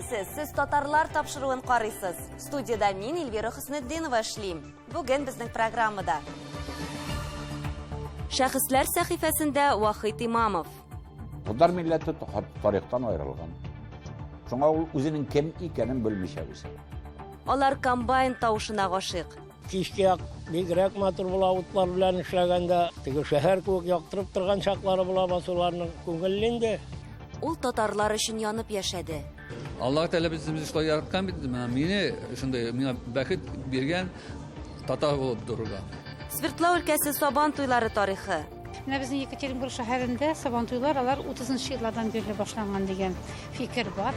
Кайсы, сіз татарлар тапшыруын қарайсыз. Студияда мен Эльвира Хөснетдинова эшлим. Бүген безнең программада. Шәхесләр сәхифәсендә Вахит Имамов. Татар милләте тарихтан аерылган. Шуңа ул үзенең кем икәнен белмичә үсә. Алар комбайн тавышына гашык. Кичкә бигрәк матур була утлар белән эшләгәндә, теге шәһәр күк яктырып торган чаклары була басуларның күңеллендә. Ул татарлар өчен янып яшәде. Allah Teala bizi şulay yaraткан бит, мені шундай миңа бәхет биргән татар булып торырга. Свердлов өлкәсе Сабан туйлары тарихы. Менә безнең Екатеринбург шәһәрендә Сабан туйлар алар 30-нчы еллардан бирле башланган дигән фикер бар.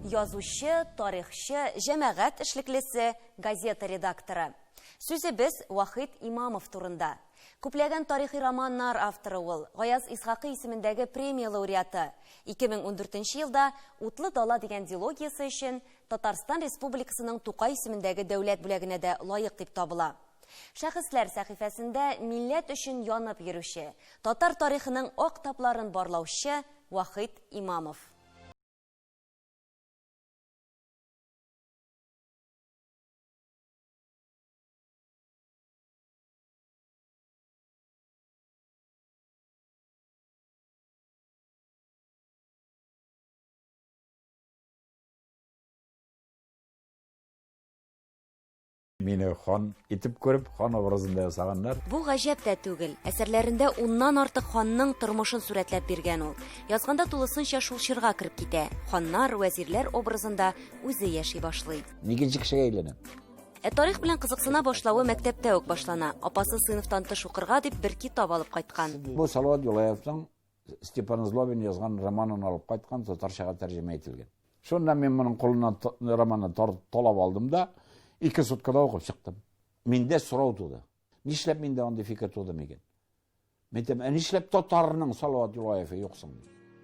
Язучы, тарихчы, җәмәгать эшлеклесе, газета редакторы. Сүзебез Вахит Имамов турында. Күпләгән тарихи романнар авторы ул, Гаяз Исхакый исемендәге премия лауреаты. 2014 елда Утлы дала дигән дилогиясе өчен Татарстан Республикасының Тукай исемендәге дәүләт бүләгенә дә лаек дип табыла. Шәхесләр сәхифәсендә милләт өчен янып йөрүче, татар тарихының ак тапларын барлаучы Вахит Имамов. Мине хан итеп күреп, хан образында ясаганнар. Бу гаҗәп тә түгел. Әсәрләрендә уннан артык ханның тормышын сурәтләп биргән ул. Язганда тулысынча шул чорга кирип китә. Ханнар, вәзирләр образында үзе яши башлый. Нигенче кешегә әйләнә. Тарих белән кызыксына башлавы мәктәптә үк башлана. Апасы сыйныфтан тыш укырга дип бер китап алып кайткан. Бу Салават Юлаевның Степан Злобин язган романын алып кайткан, татарчага тәрҗемә ителгән. Шунда мен моның кулына романны талап алдым да 2 суткада оқып чыктым. Миндә сорау туды. Нишләп миндә андый фикер туды микән? Мен әйтәм, нишләп татарның Салават Юлаевы юксың?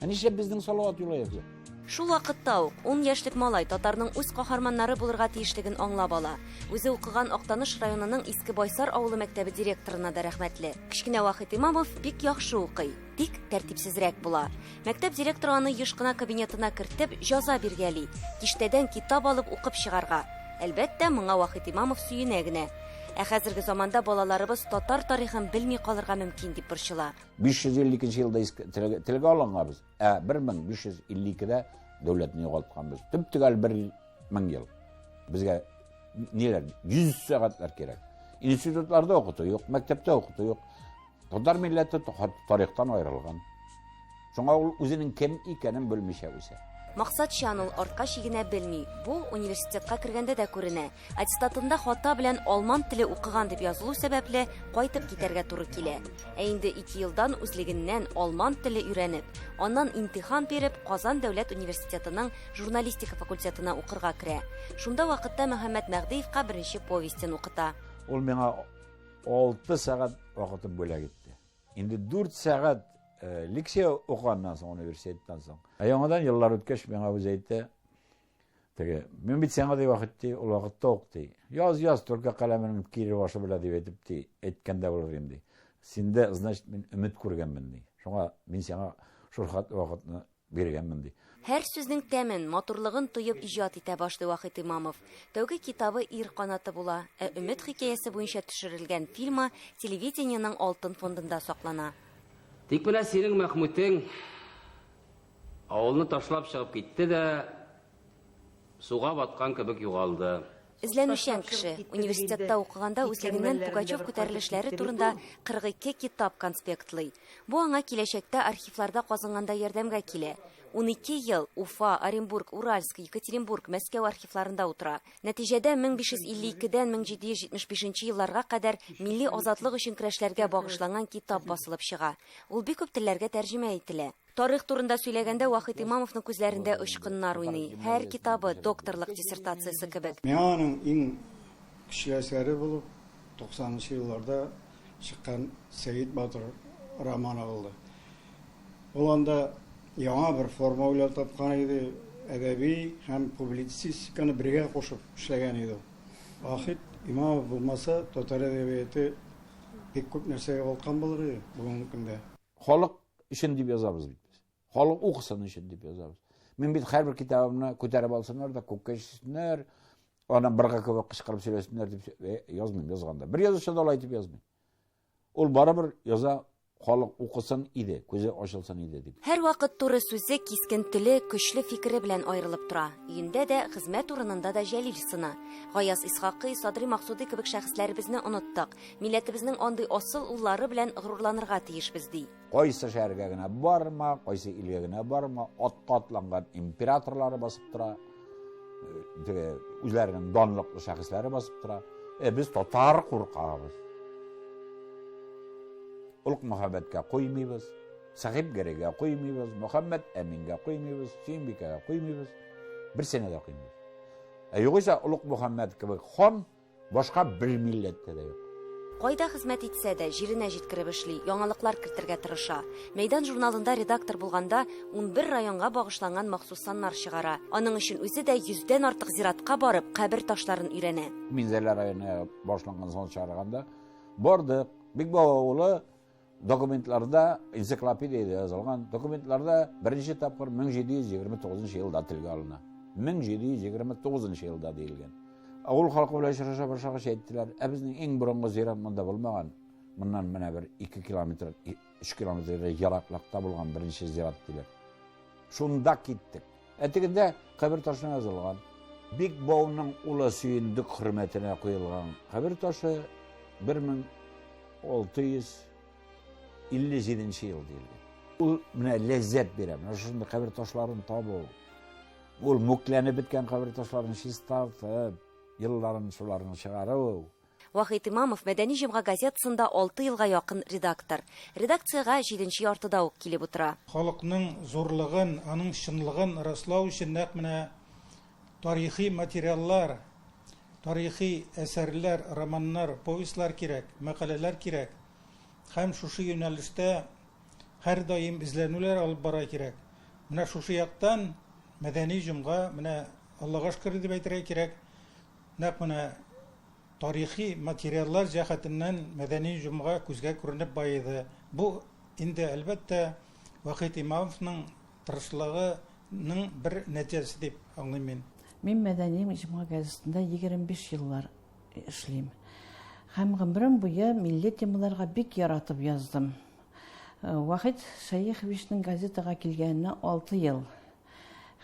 Нишләп безнең Салават Юлаев юк? Шул вакытта ук 10 яшьлек малай татарның үз каһарманнары булырга тиешлеген аңлап ала. Үзе укыган Актаныш районының Иске Байсар авылы мәктәбе директорына да рәхмәтле. Кичкенә Вахит Имамов бик яхшы укый, тик тәртипсезрәк була. Мәктәп директоры аны еш кына кабинетына кертеп җаза биргәли. Киштәдән китап алып укып чыгарга. Әлбәттә, моңа Вахит Имамов сөенә генә. Хәзерге заманда балаларыбыз татар тарихын белми калырга мөмкин дип борчыла. 552 елда телгә алынган без. 1552дә дәүләтне югалтканбыз. Төп-төгәл 1000 ел. Безгә ниләр 100 сәгатьләр кирәк. Институтларда укыту юк, мәктәптә укыту юк. Татар милләте тарихтан аерылган. Шуңа ул үзенең кем икәнен белмичә үсә. Максат шан ул артка чигенә белми. Бу университетка кергәндә дә күренә. Аттестатында хата белән алман теле укыган дип язылу сәбәпле кайтып китәргә туры килә. Инде 2 елдан үзлегеннән алман теле өйрәнеп, аннан имтихан биреп, Казан дәүләт университетының журналистика факультетына укырга керә. Шунда вакытта Мөхәммәд Мәгдиевка беренче повестен укыта. Ул миңа 6 сәгать вакытын бүләк итте. Инде 4 сәгать Лексия укыганнан соң университеттан соң. Яңадан еллар үткәч миңа үзе әйтте. Теге, мен бит сиңа ди вакытты, ул вакытта укты. Яз төркә каләменең кире башы белән дип әйтеп ди, әйткәндә булыр инде. Синдә, значит, мин өмет күргәнмен ди. Шуңа мин сиңа шул вакытны биргәнмен ди. Һәр сүзнең тәмен, матурлыгын тоеп иҗат итә башлый Вахит Имамов. Тәүге китабы Ир канаты була. Өмет хикәясе буенча төшерелгән фильмы телевидениеның алтын фондында саклана. Тик менә синең Мәхмүтең авылны ташлап чыгып китте дә суга баткан кебек югалды. Эзләнүчән кеше университетта укыганда үзлегеннән Пугачев күтәрелешләре турында 42 китап конспектлый. Бу аңа киләчәктә архивларда казынганда ярдәмгә килә. 12 ел Уфа, Оренбург, Уральск, Екатеринбург, Мәскәү архивларында утыра. Нәтиҗәдә 1552дән 1775 елларга кадәр милли азатлык өчен көрәшләргә багышланган китап басылып чыга. Ул бик күп телләргә тәрҗемә ителә. Тарих турында сөйләгәндә Вахит Имамовның күзләрендә очкыннар уйный. Һәр китабы докторлык диссертациясе кебек. Миңаның иң кече әсәре булып 90-нчы елларда чыккан Сәйит Батыр романы булды. Ул анда яңа бер форма уйлап тапкан иде, әдәби һәм публицистиканы бергә кушып эшләгән иде. Вахит Имамов булмаса, татар әдәбияты бик күп нәрсәгә алкан булыр иде бүгенге көндә. Халык өчен дип язабыз бит. Халык укысын өчен дип язабыз. Мен бит һәрбер китабымны күтәреп алсыннар да күккә җитсеннәр, аны бергә кебек кычкырып сөйләсеннәр дип язмыйм язганда. Бер язучы да алай дип язмый. Ул барыбер яза, халык укысын иде, күзе ачылсын иде дип. Һәр вакыт туры сүзе, кискен теле, көчле фикере белән аерылып тора. Өендә дә, хезмәт урынында да Җәлил сына. Гаяз Исхакый, Садри Максуди кебек шәхесләребезне оныттык. Милләтебезнең андый асыл уллары белән горурланырга тиешбез ди. Кайсы шәһәргә генә барма, кайсы илгә генә барма, атка атланган императорлары басып тора. Үзләренең данлыклы шәхесләре басып тора. Без татар куркабыз. Улук Мөхәммәдкә куймыйбыз, Сахиб Гәрәгә куймыйбыз, Мөхәммәд Әмингә куймыйбыз, Сөембикәгә куймыйбыз, берсенә дә куймыйбыз. Югыйсә Улук Мөхәммәд кебек хан башка бер милләттә дә юк. Кайда хезмәт итсә дә җиренә җиткереп эшли, яңалыклар кертергә тырыша. Мәйдан журналында редактор булганда 11 районга багышланган махсус саннар чыгара. Аның өчен үзе дә 100дән артык зиратка барып, кабер ташларын өйрәнә. Минзәләр районына башланган сан чыгарганда бардык. Бик бавылы документларда, энциклопедияда язылган документларда беренче тапкыр 1729 елда телгә алына. 1729 елда диелгән. Авыл халкы белән очраша башлагач әйттеләр, безнең иң борынгы зират монда булмаган. Моннан менә бер 2 километр, 3 километр ераклыкта булган беренче зират диләр. Шунда киттек. Әтегендә кабер ташына язылган. Бик бауның улы сөендек хөрмәтенә куелган кабер ташы 1657 ел диелгән. Ул менә ләззәт бирә. Менә шундый кабер ташларын табу. Ул мүкләнеп беткән кабер ташларын чистартып, елларын шуларны чыгару. Вахит Имамов Мәдәни җомга газетасында 6 елга якын редактор. Редакциягә 7нче яртыда ук килеп утыра. Халыкның зурлыгын, аның чынлыгын раслау өчен нәкъ менә тарихи материаллар, тарихи әсәрләр, романнар, повестлар кирәк, мәкаләләр кирәк. Һәм шушы юнәлештә һәр даим эзләнүләр алып бара кирәк. Менә шушы яктан Мәдәни җомга менә Аллага шөкер дип әйтергә кирәк. Нәкъ менә тарихи материаллар җәһәтеннән Мәдәни җомга күзгә күренеп байыды. Бу инде әлбәттә Вахит Имамовның тырышлыгының бер нәтиҗәсе дип аңлыйм мин. Мин Мәдәни җомга газетасында 25 еллар эшлим. Һәм гомрем буе милли темаларга бик яратып яздым. Вахит Шәйховичның газетага килгәненә 6 ел.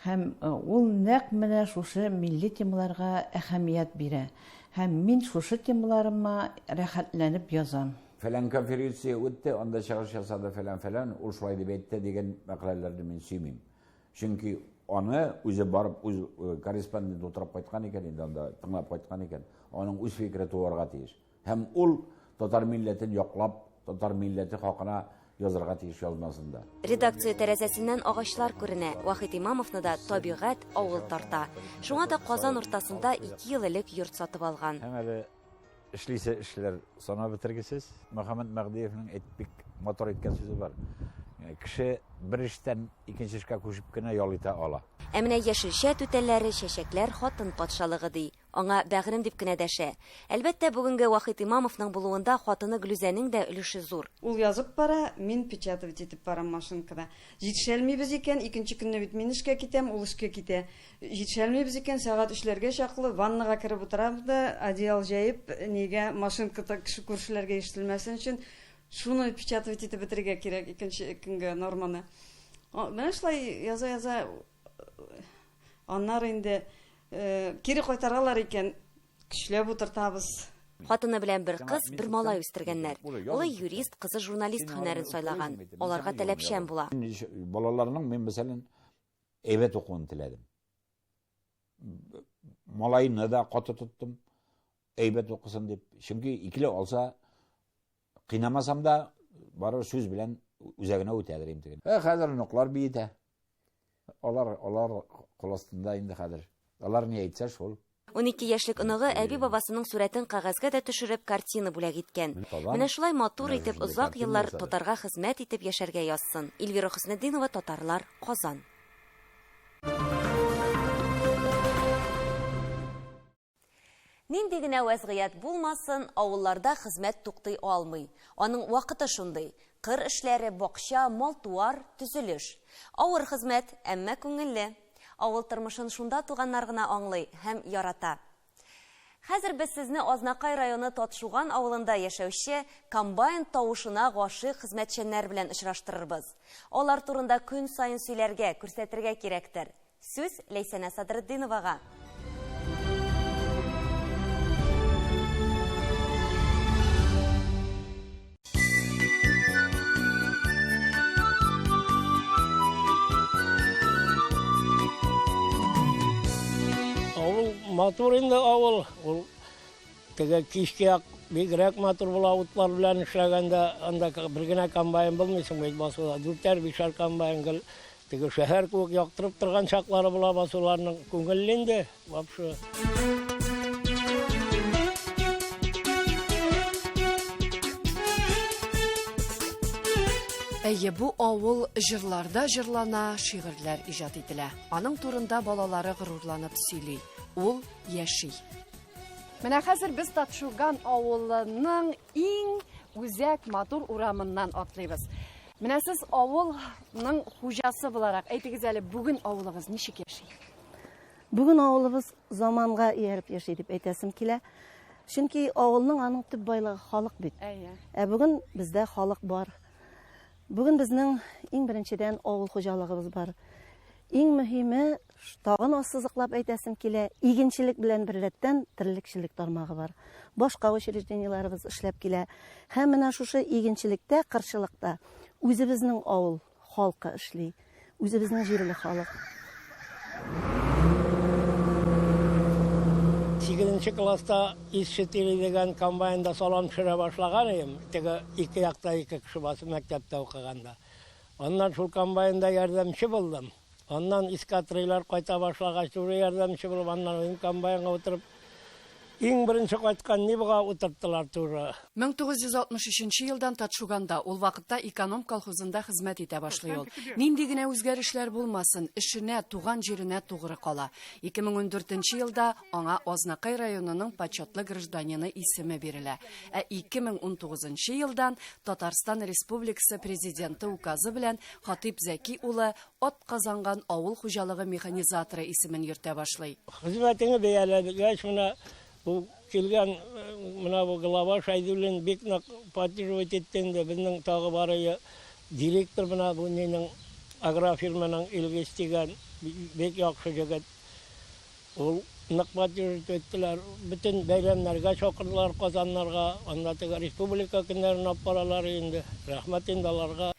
Һәм ул нәкъ менә шушы милли темаларга әһәмият бирә. Һәм мин шушы темаларыма рәхәтләнеп язам. Фәлән конференция үтте, анда чыгыш ясады фәлән, ул шулай дип әйтте дигән мәкаләләрне мин сөймим. Чөнки аны үзе барып, үз корреспондент утырып кайткан икән, инде анда тыңлап кайткан икән. Аның үз фикере туарга тиеш. Һәм ул татар милләтен яклап, татар милләте хакына язарга тиеш язмасында. Редакция тәрәзәсеннән агачлар күренә. Вахит Имамовны да табигать авыл тарта. Шуңа да Казан уртасында 2 ел элек йорт сатып алган. Һәм әле эшлисе эшләр санап бетергесез. Мөхәммәд Мәгдиевнең бик мотор иткән сүзе бар. Кеше бер эштән икенче эшкә күчеп кенә ял итә ала. Ә менә яшелчә түтәлләре, чәчәкләр хатын патшалыгы ди. Аңа бәгърем дип кенә дәшә. Әлбәттә, бүгенге Вахит Имамовның булуында хатыны Глүзәнең дә өлеше зур. Ул язып бара, мин печатать итеп барам машинкада. Җитешәлмибез икән, икенче көнне бит мин эшкә китәм, ул эшкә китә. Җитешәлмибез икән, сәгать 3ләргә чаклы ваннага кереп утырабыз да, одеял җәеп, нигә машинкада кеше күршеләргә ишетелмәсен өчен шуны печатать итеп бетерергә кирәк икенче көнгә норманы. Менә шулай яза аннары инде кире кайтаралар икән, көчләп утыртабыз. Хатыны белән бер кыз, бер малай үстергәннәр. Улы юрист, кызы журналист һөнәрен сайлаган. Аларга таләпчән була. Балаларның мен мәсәлән әйбәт укуын теләдем. Малайны да каты тоттым, әйбәт укысын дип. Чөнки икеле алса кыйнамасам да бары сүз белән үзәгенә үтәдер имтихан. Хәзер ноклар биетә. Алар кул астында инде хәзер. Алар ни әйтсә шул. 12 яшьлек оныгы әби бабасының сурәтен кәгазьгә дә төшереп картина бүләк иткән. Менә шулай матур итеп озак еллар татарга хезмәт итеп яшәргә язсын. Эльвира Хөснетдинова, Татарлар, Казан. Нинди генә вәзгыять булмасын, авылларда хезмәт туктый алмый. Аның вакыты шундый. Кыр эшләре, бакча, мал-туар, төзелеш. Авыр хезмәт, әмма күңелле. Авыл тормышын шунда туганнар гына аңлый һәм ярата. Хәзер без сезне Азнакай районы Татшуган авылында яшәүче комбайн тавышына гашык хезмәтчәннәр белән очраштырырбыз. Алар турында көн сайын сөйләргә, күрсәтергә кирәктер. Сүз Ләйсәнә Садретдиновага. Матур инде авыл. Ул теге кичкә бигрәк матур була утлар белән эшләгәндә, анда бер генә комбайн булмыйсың бит басуда. 4-5 комбайн гел теге шәһәр күк яктырып торган чаклары була басуларның күңелле инде вообще. Әйе, бу авыл җырларда җырлана, шигырьләр иҗат ителә. Аның турында балалары горурланып сөйли. Ул яши. Менә хәзер без Татшуган авылының иң үзәк матур урамыннан атлыйбыз. Менә сез авылның хуҗасы буларак әйтегез әле, бүген авылыгыз ничек яши? Бүген авылыбыз заманга ияреп яши дип әйтәсем килә. Чөнки авылның аның төп байлыгы халык бит. Бүген бездә халык бар. Бүген безнең иң беренчедән авыл хуҗалыгыбыз бар. Иң мөһиме, тагын ассызыклап әйтәсем килә, игенчелек белән берлектән терлекчелек тармагы бар. Башка учрежденияларыбыз эшләп килә. Һәм менә шушы игенчелектә, кырчылыкта үзебезнең авыл халкы эшли. Үзебезнең җирле халык. 8-нче класста ишетеле дигән комбайнда салам төшерә башлаган идем. Теге ике якта ике кеше басып мәктәптә укыганда. Аннан шул комбайнда ярдәмче булдым. Аннан искатрийлар кайта башлагач, туры ярдәмче булып, аннан комбайнга утырып, иң беренче кайткан Нивага утырттылар туры. 1963 елдан Татшуганда, ул вакытта эконом колхозында хезмәт итә башлый ул. Нинди генә үзгәрешләр булмасын, эшенә, туган җиренә тугры кала. 2014 елда аңа Азнакай районының почетлы гражданины исеме бирелә. 2019 елдан Татарстан Республикасы президенты указы белән Хатип Зәки улы атказанган авыл хуҗалыгы механизаторы исемен йөртә башлый. Хезмәтеңне бәяләгәч, менә бу килгән менә бу глава Шайдуллин бик нык поддерживать иткәндә, безнең тагы бары директор менә бу нинең агрофирманың Илгиз дигән бик яхшы җегет. Ул нык поддерживать иттеләр. Бөтен бәйрәмнәргә чакырдылар, Казаннарга, анда теге республика көннәрен алып баралар инде. Рәхмәт инде аларга.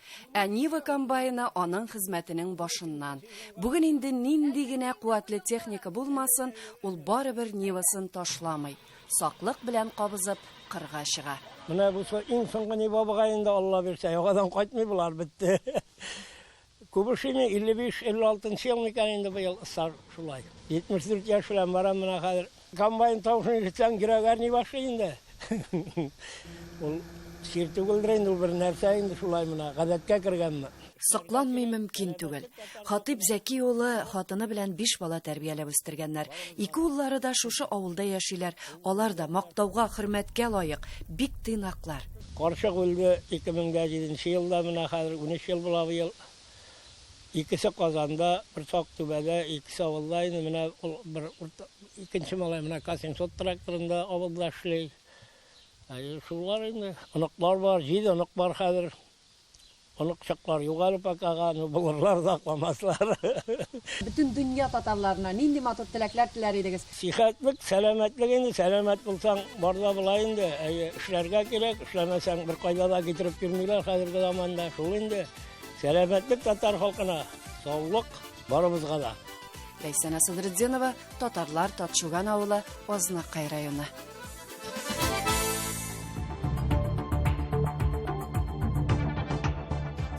Нива комбайны аның хезмәтенең башыннан. Бүген инде нинди генә куәтле техника булмасын, ул барыбер Нивасын ташламый. Саклык белән кабызып кырга чыга. Менә бу иң соңгы Нива бугай инде Алла бирсә, ягадан кайтмый булар битте. Күбешеме 55-56 ел микән инде быел шулай. 74 яшь белән барам менә хәзер. Комбайн тавышын җитсәң кирәгәр ни башы инде. Ул сиртүгелдер инде, бер нәрсә инде шулай менә гадәткә кергәнме. Сакланмый мөмкин түгел. Хатип Зәки улы хатыны белән 5 бала тәрбияләп үстергәннәр. Ике уллары да шушы авылда яшиләр. Алар да мактауга, хөрмәткә лаек, бик тыйнаклар. Карчык үлде 2007 елда, менә хәзер 13 ел була быел. Икесе Казанда, бер Сактүбәдә, икесе авылда инде, менә бер икенче малай менә Касимсот тракторында авылда эшли. Шулар инде, оныклар бар, 7 онык бар хәзер. Оныкчаклар югалып акага, булырлар да акламаслар. Bütün дөнья татарларына нинди матур теләкләр теләр идегез? Сихәтлек, сәламәтлек инде, сәламәт булсаң, барда була инде. Эшләргә кирәк, эшләмәсәң бер кайда да китереп йөрмиләр хәзерге заманда. Шул инде. Сәламәтлек татар халкына, саулык барыбызга да. Ләйсәнә Садретдинова, Татарлар, Татшуган авылы, Азнакай районы.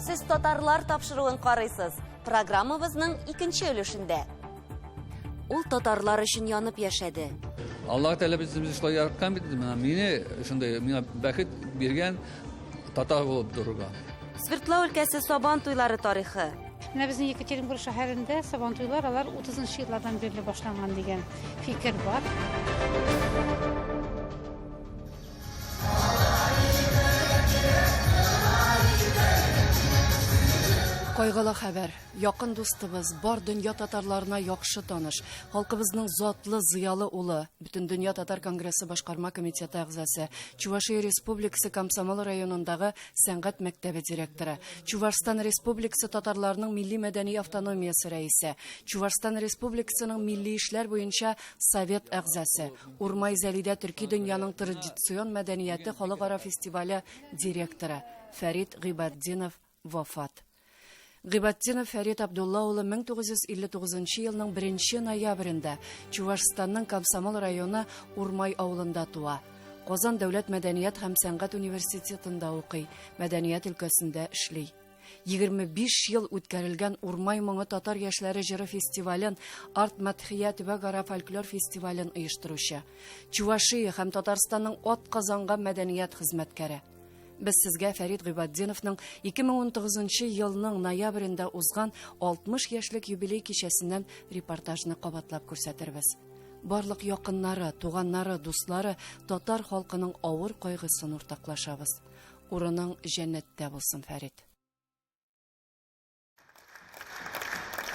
Сез татарлар тапшыруын карыйсыз. Программабызның икенче өлешендә. Ул татарлар өчен янып яшәде. Аллаһ Тәгалә безне шулай яраткан бит, мине шундай миңа бәхет биргән татар булып торырга. Свердлов өлкәсе Сабан туйлары тарихы. Менә безнең Екатеринбург шәһәрендә Сабан туйлар алар 30-нчы еллардан бирле башланган дигән фикер бар. Кайгылы хәбәр. Якын дустыбыз, бар дөнья татарларына яхшы таныш, халкыбызның затлы, зыялы улы, Бүтән дөнья татар конгрессы башкарма комитеты әгъзасы, Чувашия Республикасы Комсомол районындагы сәнгать мәктәбе директоры, Чувашстан Республикасы татарларының милли мәдәни автономиясе рәисе, Чувашстан Республикасының милли эшләр буенча совет әгъзасы, Урмай Зәлидә төрки дөньяның традицион мәдәнияте халыкара фестивале директоры Фәрит Гыйбаддинов вафат. Гыйбаддинов Фәрит Абдулла улы 1959 елның 1 ноябрендә Чувашстанның Комсомол районы Урмай авылында туа. Казан дәүләт мәдәният һәм сәнгать университетында укый, мәдәният өлкәсендә эшли. 25 ел үткәрелгән Урмай моңы татар яшьләре җыры фестивален, Арт Мәдхия төбәк-ара фольклор фестивален оештыручы. Чувашия һәм Татарстанның атказанган мәдәният хезмәткәре. Без сезгә Фәрит Гыйбаддиновның 2019 елның ноябрендә узган 60 яшьлек юбилей кичәсеннән репортажны кабатлап күрсәтербез. Барлык якыннары, туганнары, дуслары татар халкының авыр кайгысын уртаклашабыз. Урының җәннәттә булсын, Фәрит.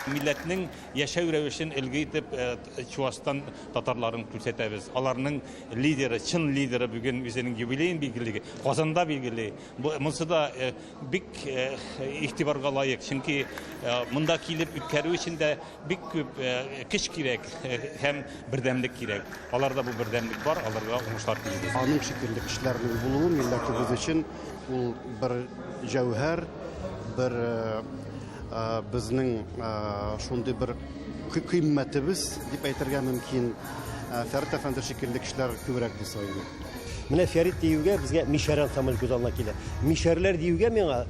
Милләтнең яшәү рәвешен өлге итеп Чувашстан татарларын күрсәтәбез. Аларның лидеры, чын лидеры бүген үзенең юбилейын билгелеге, Казанда билгеле. Монсы да бик игътибарга лаек, чөнки монда килеп үткәрү өчен дә бик күп көч кирәк һәм бердәмлек кирәк. Аларда бу бердәмлек бар, аларга уңышлар телибез. Аның шикелле кешеләрнең булуы милләтебез өчен ул бер җәүһәр, бер безнең шундый бер кыйммәтебез дип әйтергә мөмкин. Фәрит әфәнде шикелле кешеләр күбрәк булса иде. Менә Фәрит диюгә безгә Мишәр ансамбль күз алдына килә. Мишәрләр диюгә миңа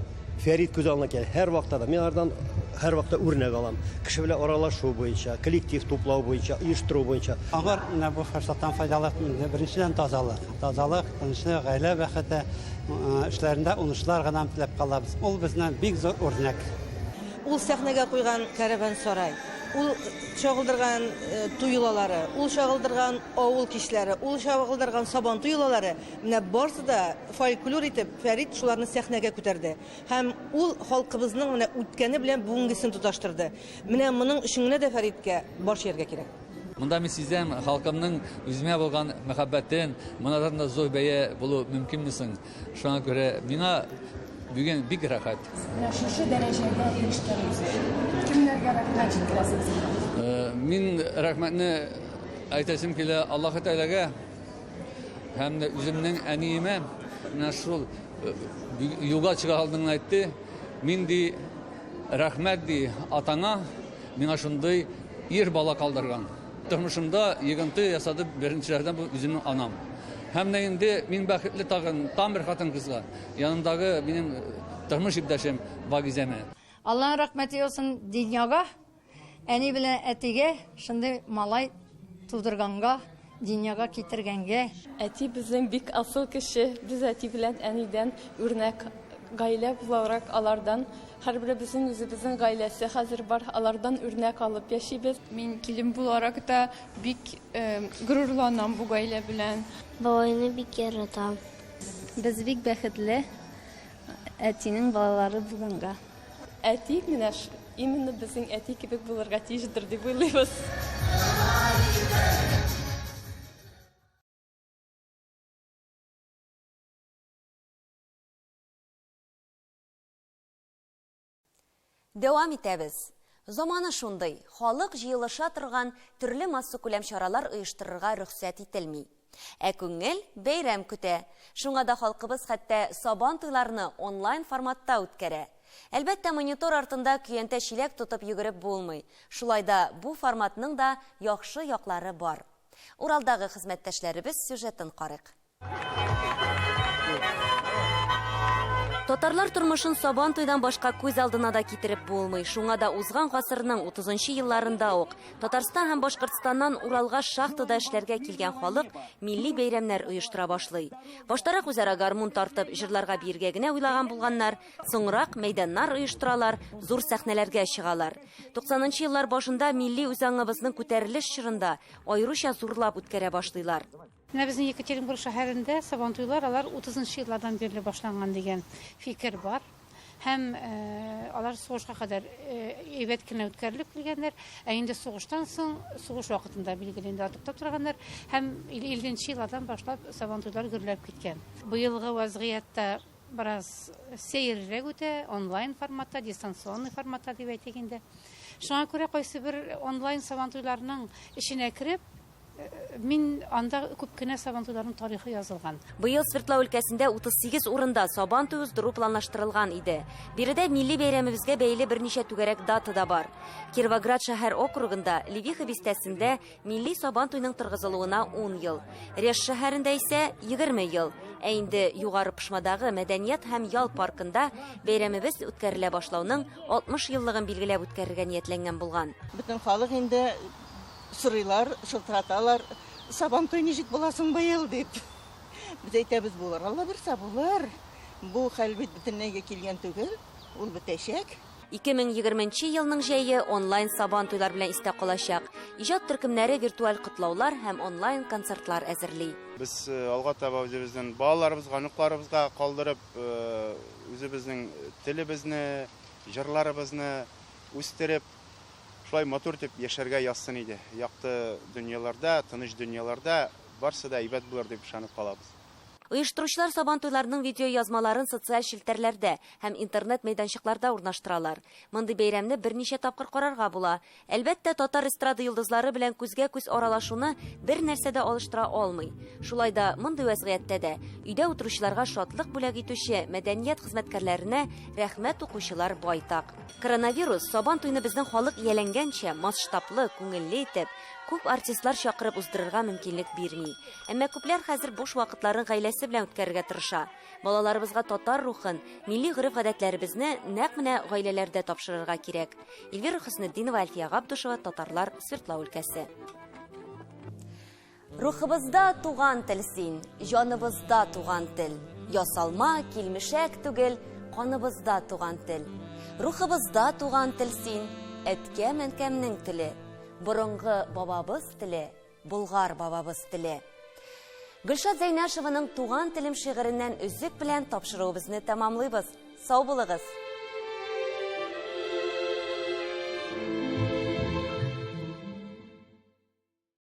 Фәрит күз алдына килә. Һәр вакытта да мин алардан һәр вакытта үрнәк алам. Кеше белән аралашу буенча, коллектив туплау буенча, оештыру буенча. Алар менә бу форсаттан файдаланып, беренчедән тазалык. Тазалык, тынычлык, гаилә бәхете эшләрендә уңышлар гына теләп калабыз. Ул безнең бик зур үрнәк. Ул сәхнәгә куйган кәрәван сарай, ул шагылдырган туйлалары, ул шагылдырган авыл кичләре, ул шагылдырган сабан туйлалары, менә барсы да фольклор итеп Фәрит шуларны сәхнәгә күтәрде. Һәм ул халкыбызның менә үткәне белән бүгенгесен тоташтырды. Менә моның өчен генә дә Фәриткә баш ярга кирәк. Монда мин сизәм, халкымның үземә булган мәхәббәтен, монадан да зур бәя булу мөмкинмесең. Шуңа күрә миңа бүген бик рәхәт. Шушы дәрәҗәгә ирештегез. Кемнәргә рәхмәт җиткерәсез? Мин рәхмәтне әйтәсем килә Аллаһ Тәгаләгә һәм дә үземнең әниемә. Менә шул юлга чыга алдыңа әйтте. Мин ди рәхмәт ди атаңа, миңа шундый ир бала калдырган. Тормышымда йогынты ясады беренчеләрдән бу үземнең анам. Һәм дә инде мин бәхетле тагын там бер хатын кызга. Янымдагы минем тормыш иптәшем Багизәмә. Аллаһ рәхмәте olsun дөньяга, әни белән әтигә, шундый малай тудырганга, дөньяга китергәнгә. Әти безнең бик асыл кеше. Без әти белән әнидән үрнәк гаилә буларак алардан һәрберебезнең үзебезнең гаиләсе хәзер бар. Алардан үрнәк алып яшибез. Мин килен буларак да бик горурланам бу гаилә белән. Бабайны бик яратам. Без бик бәхетле әтинең балалары булганга. Әти менә именно безнең әти кебек булырга тиештер дип уйлыйбыз. Дәвам итәбез. Заманы шундый, халык җыелыша торган төрле массу күләм чаралар оештырырга рөхсәт ителми. Ә күңел бәйрәм көтә. Шуңа да халкыбыз хәтта сабан туйларны онлайн форматта үткәрә. Әлбәттә, монитор артында көянтә чиләк тотып йөгереп булмый. Шулай да бу форматның да яхшы яклары бар. Уралдагы хезмәттәшләребез сюжетын карыйк. Татарлар тормышын сабан туйдан башка күз алдына да китереп булмый. Шуңа да узган гасырның 30 елларында ук Татарстан һәм Башкортстаннан Уралга шахтада эшләргә килгән халык милли бәйрәмнәр оештыра башлый. Баштарак үзара гармун тартып җырларга биергә генә уйлаган булганнар, соңрак мәйданнар оештыралар, зур сәхнәләргә чыгалар. 90нчы еллар башында милли үзаңыбызның күтәрелеш чорында аеруча зурлап үткәрә башлыйлар. Менә безнең Екатеринбург шәһәрендә сабантуйлар алар 30 еллардан бирле башланган дигән фикер бар. Һәм алар сугышка кадәр әйбәт кенә үткәрелеп килгәннәр. Ә инде сугыштан соң, сугыш вакытында билгеле инде атып торганнар һәм 50нче еллардан башлап сабантуйлар гөрләп киткән. Быелгы вазгыятта biraz seyirrek үтә, онлайн форматта, дистанционный форматта дип әйтик инде. Шуңа күрә кайсы бер онлайн сабантуйларның эченә кереп, мин анда күп кенә сабантуйларның тарихы язылган. Быел Свердлов өлкәсендә 38 урында сабантуй уздыру планлаштырылган иде. Биредә милли бәйрәмебезгә бәйле берничә түгәрәк дата да бар. Кировоград шәһәр округында Левиха бистәсендә милли сабантуйның торгызылуына 10 ел. Реш шәһәрендә исә 20 ел. Ә инде югары Пышмадагы мәдәният һәм ял паркында бәйрәмебез үткәрелә башлауның 60 еллыгын билгеләп үткәрергә ниятләнгән булган. Бөтен халык инде сырыйлар, шылтыраталар, сабантуй ничек буласың быел дип. Без әйтәбез, булыр, Алла бирсә булыр. Бу хәл бит бөтенләйгә килгән түгел, ул бетәчәк. 2020 елның җәе онлайн сабантуйлар белән истә калачак. Иҗат төркемнәре виртуаль котлаулар һәм онлайн концертлар әзерли. Без алга таба үзебезнең балаларыбызга, нукларыбызга калдырып, үзебезнең телебезне, җырларыбызны үстереп, шулай матур итеп яшәргә язсын иде. Якты дөньяларда, тыныч дөньяларда барсы да әйбәт булыр дип ышанып калабыз. Оештыручылар сабантуйларның видео язмаларын социаль шелтәрләрдә һәм интернет мәйданчыкларда урнаштыралар. Мондый бәйрәмне берничә тапкыр карарга була. Әлбәттә, татар эстрада йолдызлары белән күзгә-күз аралашуны бер нәрсә дә алыштыра алмый. Шулай да мондый вазгыятьтә дә өйдә утыручыларга шатлык бүләк итүче мәдәният хезмәткәрләренә рәхмәт укучылар байтак. Коронавирус сабантуйны безнең халык ияләнгәнчә масштаблы, күңелле итеп, күп артистлар чакырып уздырырга мөмкинлек бирми. Әмма күпләр хәзер буш вакытларын гаиләсе белән үткәрергә тырыша. Балаларыбызга татар рухын, милли гореф-гадәтләребезне нәкъ менә гаиләләрдә тапшырырга кирәк. Эльвира Хөснетдинова, Альфия Габдушева, Татарлар, Свердлов өлкәсе. Рухыбызда туган тел син, җаныбызда туган тел. Ясалма, килмешәк түгел, каныбызда туган тел. Рухыбызда туган тел син, әткә-мәнкәмнең теле. Борынгы бабабыз теле, Болгар бабабыз теле. Гөлшат Зәйнәшеваның туган телем шигыреннән өзек белән тапшыруыбызны тәмамлыйбыз. Сау булыгыз!